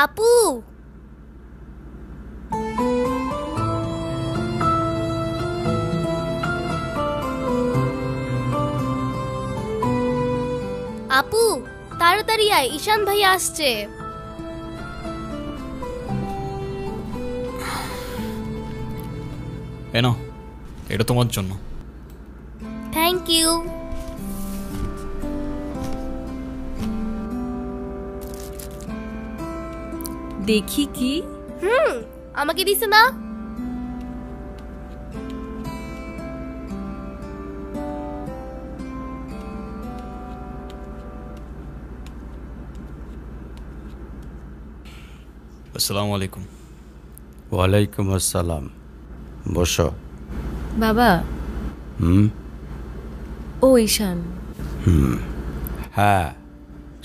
আপু, আপু তাড়াতাড়ি আয়, ঈশান ভাই আসছে। এনো, এটা তোমার জন্য। Thank you. দেখি কি। আমাকে দিছে না? আসসালামু আলাইকুম। ওয়ালাইকুম আসসালাম। বসো। বাবা। ও ঈশান। হ্যাঁ,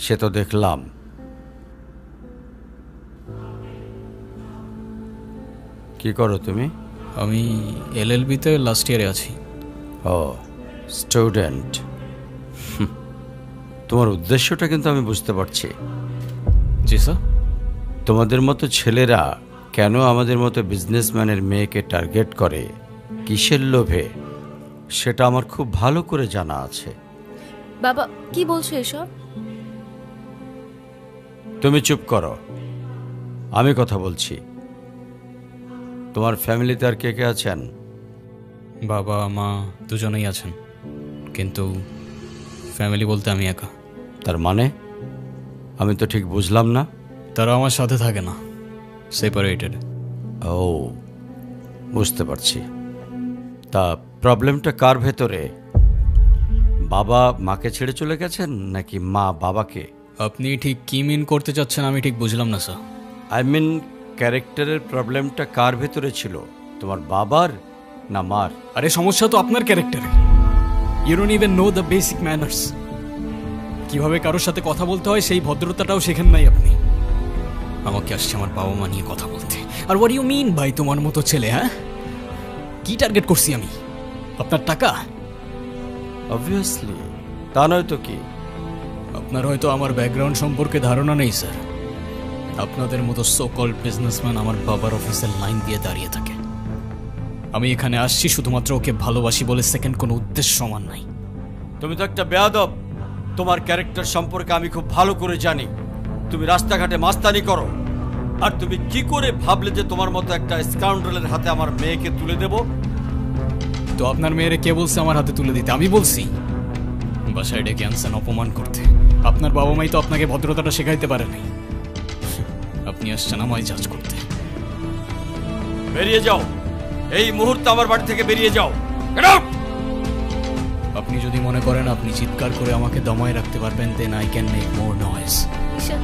সে তো দেখলাম। কি করো তুমি? আমি এলএলবিতে লাস্ট ইয়ারে আছি। ও, স্টুডেন্ট। তোমার উদ্দেশ্যটা কিন্তু আমি বুঝতে পারছি। জি স্যার। তোমাদের মতো ছেলেরা কেন আমাদের মতো বিজনেসম্যানের মেয়েকে টার্গেট করে, কিসের লোভে, সেটা আমার খুব ভালো করে জানা আছে। বাবা কি বলছো এসব? তুমি চুপ করো, আমি কথা বলছি। তোমার ফ্যামিলিতে আর কে কে আছেন? বাবা মা দুজনেই আছেন, কিন্তু ফ্যামিলি বলতে আমি একা। তার মানে আমি তো ঠিক বুঝলাম না। তারা আমার সাথে থাকে না, সেপারেটেড। ও, বুঝতে পারছি। তা প্রবলেমটা কার ভেতরে? বাবা মাকে ছেড়ে চলে গেছেন নাকি মা বাবাকে? আপনি ঠিক কি মিন করতে চাচ্ছেন আমি ঠিক বুঝলাম না স্যার। আই মিন ক্যারেক্টারের প্রবলেমটা কার ভেতরে ছিল, তোমার বাবার না মার? আরে সমস্যা তো আপনার ক্যারেক্টারে। You don't even know the basic manners. কিভাবে কারোর সাথে কথা বলতে হয় সেই ভদ্রতাটাও শেখেন নাই আপনি। আমাকে আসছে আমার বাবা মা নিয়ে কথা বলতে। আর হোয়াট ইউ মিন ভাই তোমার মতো ছেলে? হ্যাঁ, কি টার্গেট করছি আমি? আপনার টাকা? অবভিয়াসলি, তা নয় তো কি। আপনার হয়তো আমার ব্যাকগ্রাউন্ড সম্পর্কে ধারণা নেই স্যার। আপনাদের মতো সো কল্ড বিজনেসম্যান আমার বাবার অফিসের লাইন দিয়ে দাঁড়িয়ে থাকে। আমি এখানে আসছি শুধুমাত্র ওকে ভালোবাসি বলে, সেকেন্ড কোনো উদ্দেশ্য সমান নাই। তুমি তো একটা বেয়াদব। তোমার ক্যারেক্টার সম্পর্কে আমি খুব ভালো করে জানি। তুমি রাস্তাঘাটে মাস্তানি করো, আর তুমি কি করে ভাবলে যে তোমার মতো একটা স্কাউন্ডারের হাতে আমার মেয়েকে তুলে দেব? তো আপনার মেয়েরে কে বলছে আমার হাতে তুলে দিতে? আমি বলছি? বাসায় ডেকে আনছেন অপমান করতে। আপনার বাবা মাই তো আপনাকে ভদ্রতাটা শেখাইতে পারে নাই। আপনি আসছেন আমায় জাজ করতে। বেরিয়ে যাও, এই মুহূর্তে আমার বাড়ি থেকে বেরিয়ে যাও। Get out! আপনি যদি মনে করেন আপনি চিৎকার করে আমাকে দমায় রাখতে পারবেন, then I can make more noise. Ishan